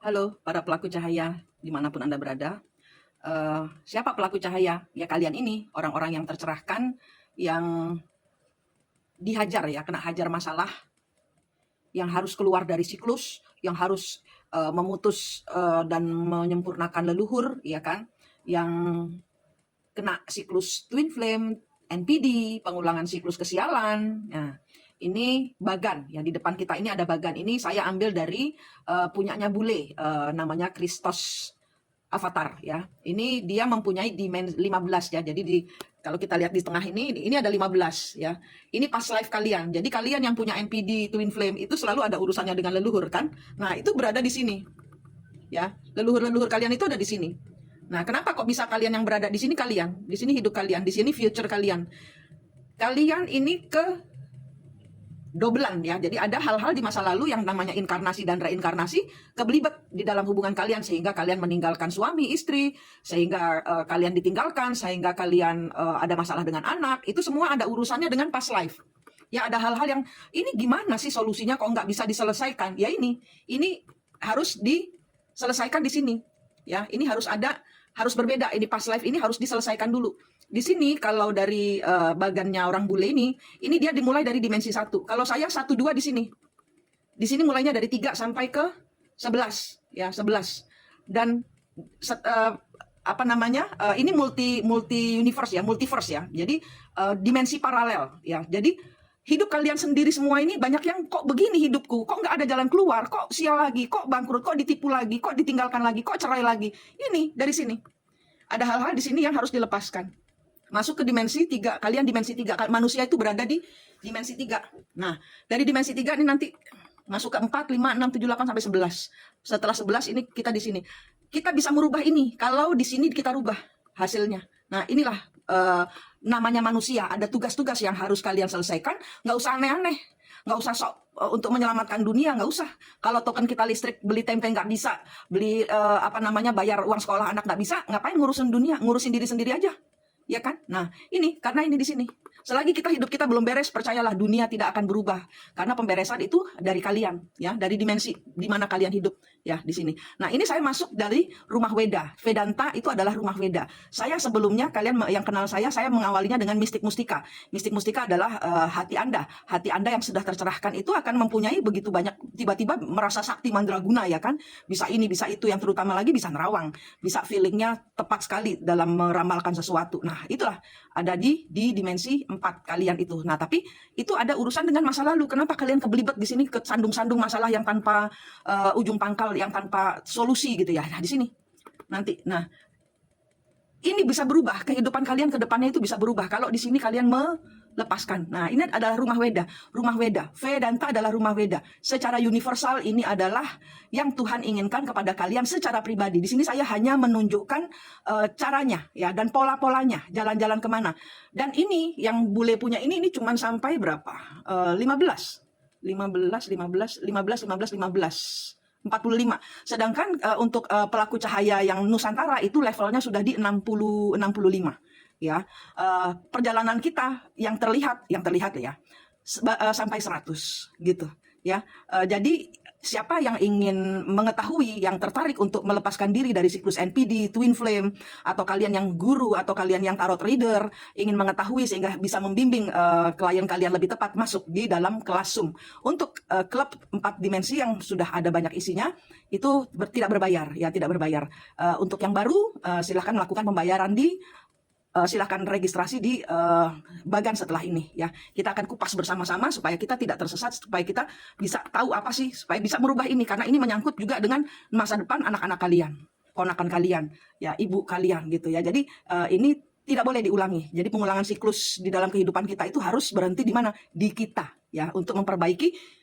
Halo para pelaku cahaya dimanapun Anda berada. Siapa pelaku cahaya? Ya kalian ini, orang-orang yang tercerahkan, yang dihajar ya, kena hajar masalah, yang harus keluar dari siklus, yang harus memutus dan menyempurnakan leluhur, ya kan? Yang kena siklus twin flame, NPD, pengulangan siklus kesialan. Nah, ini bagan ya, di depan kita ini ada bagan. Ini saya ambil dari punyanya bule, namanya Christos Avatar ya. Ini dia mempunyai dimensi 15 ya. Jadi kalau kita lihat di tengah ini ada 15 ya. Ini past life kalian. Jadi kalian yang punya NPD Twin Flame itu selalu ada urusannya dengan leluhur kan? Nah, itu berada di sini. Ya, leluhur-leluhur kalian itu ada di sini. Nah, kenapa kok bisa kalian yang berada di sini kalian? Di sini hidup kalian, di sini future kalian. Kalian ini ke dobelan ya. Jadi ada hal-hal di masa lalu yang namanya inkarnasi dan reinkarnasi kebelibet di dalam hubungan kalian sehingga kalian meninggalkan suami, istri, sehingga kalian ditinggalkan, sehingga kalian ada masalah dengan anak. Itu semua ada urusannya dengan past life. Ya ada hal-hal yang ini gimana sih solusinya kok nggak bisa diselesaikan? Ya ini harus diselesaikan di sini. Ya, ini harus berbeda. Ini past life ini harus diselesaikan dulu. Di sini kalau dari bagannya orang bule ini dia dimulai dari dimensi 1. Kalau saya 1 2 di sini. Di sini mulainya dari 3 sampai ke 11 ya, 11. Dan apa namanya? Ini multi universe ya, multiverse ya. Jadi dimensi paralel ya. Jadi hidup kalian sendiri semua ini banyak yang kok begini hidupku, kok nggak ada jalan keluar, kok sial lagi, kok bangkrut, kok ditipu lagi, kok ditinggalkan lagi, kok cerai lagi. Ini dari sini. Ada hal-hal di sini yang harus dilepaskan. Masuk ke dimensi 3, kalian dimensi 3, manusia itu berada di dimensi 3. Nah, dari dimensi 3 ini nanti masuk ke 4, 5, 6, 7, 8 sampai 11. Setelah 11 ini kita di sini. Kita bisa merubah ini kalau di sini kita rubah hasilnya. Nah, inilah namanya manusia, ada tugas-tugas yang harus kalian selesaikan, nggak usah aneh-aneh. Nggak usah sok untuk menyelamatkan dunia, nggak usah. Kalau token kita listrik beli tempe nggak bisa, beli bayar uang sekolah anak nggak bisa, ngapain ngurusin dunia, ngurusin diri sendiri aja. Ya kan? Nah, ini karena ini di sini. Selagi hidup kita belum beres, percayalah dunia tidak akan berubah. Karena pemberesan itu dari kalian, ya, dari dimensi di mana kalian hidup, ya, di sini. Nah, ini saya masuk dari rumah Weda. Vedanta itu adalah rumah Weda. Saya sebelumnya, kalian yang kenal saya mengawalinya dengan mistik mustika. Mistik mustika adalah hati Anda. Hati Anda yang sudah tercerahkan itu akan mempunyai begitu banyak, tiba-tiba merasa sakti mandraguna, ya kan? Bisa ini, bisa itu, yang terutama lagi bisa nerawang. Bisa feelingnya tepat sekali dalam meramalkan sesuatu. Nah, itulah ada di dimensi 4 kalian itu. Nah, tapi itu ada urusan dengan masa lalu. Kenapa kalian kebelibet di sini, kesandung-sandung masalah yang tanpa ujung pangkal, yang tanpa solusi gitu ya. Nah, di sini nanti. Nah, ini bisa berubah. Kehidupan kalian ke depannya itu bisa berubah kalau di sini kalian melepaskan. Nah, ini adalah rumah Weda. Rumah Weda. Vedanta adalah rumah Weda. Secara universal ini adalah yang Tuhan inginkan kepada kalian secara pribadi. Di sini saya hanya menunjukkan caranya ya, dan pola-polanya, jalan-jalan kemana. Dan ini yang bule punya ini cuma sampai berapa? 15. 45. Sedangkan untuk pelaku cahaya yang Nusantara itu levelnya sudah di 65 ya. Perjalanan kita yang terlihat ya sampai 100 gitu ya. Jadi siapa yang ingin mengetahui, yang tertarik untuk melepaskan diri dari siklus NPD, Twin Flame, atau kalian yang guru, atau kalian yang tarot reader, ingin mengetahui sehingga bisa membimbing klien kalian lebih tepat, masuk di dalam kelas Zoom. Untuk klub 4 dimensi yang sudah ada banyak isinya, itu tidak berbayar, ya, tidak berbayar. Untuk yang baru, silahkan melakukan pembayaran silahkan registrasi di bagan setelah ini ya. Kita akan kupas bersama-sama supaya kita tidak tersesat, supaya kita bisa tahu apa sih, supaya bisa merubah ini, karena ini menyangkut juga dengan masa depan anak-anak kalian, ponakan kalian, ya, ibu kalian gitu ya. Jadi ini tidak boleh diulangi. Jadi pengulangan siklus di dalam kehidupan kita itu harus berhenti di mana? Di kita ya, untuk memperbaiki.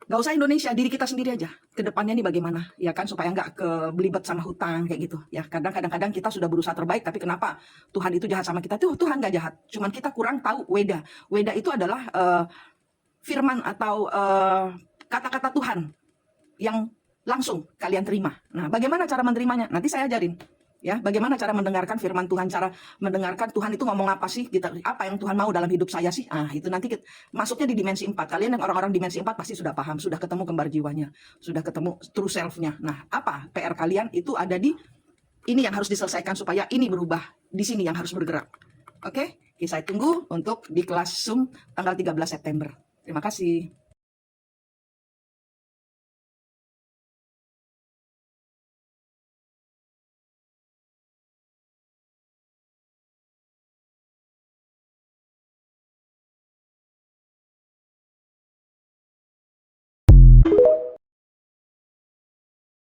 Gak usah Indonesia, diri kita sendiri aja. Kedepannya nih bagaimana, ya kan, supaya nggak kebelibet sama hutang kayak gitu. Ya, kadang-kadang kita sudah berusaha terbaik, tapi kenapa Tuhan itu jahat sama kita? Tuhan nggak jahat, cuman kita kurang tahu Weda. Weda itu adalah firman atau kata-kata Tuhan yang langsung kalian terima. Nah, bagaimana cara menerimanya? Nanti saya ajarin. Ya, bagaimana cara mendengarkan firman Tuhan, cara mendengarkan Tuhan itu ngomong apa sih, kita apa yang Tuhan mau dalam hidup saya sih? Ah, itu nanti masuknya di dimensi 4. Kalian yang orang-orang dimensi 4 pasti sudah paham, sudah ketemu kembar jiwanya, sudah ketemu true self-nya. Nah, apa PR kalian itu ada di ini yang harus diselesaikan supaya ini berubah, di sini yang harus bergerak. Oke, saya tunggu untuk di kelas Zoom tanggal 13 September. Terima kasih.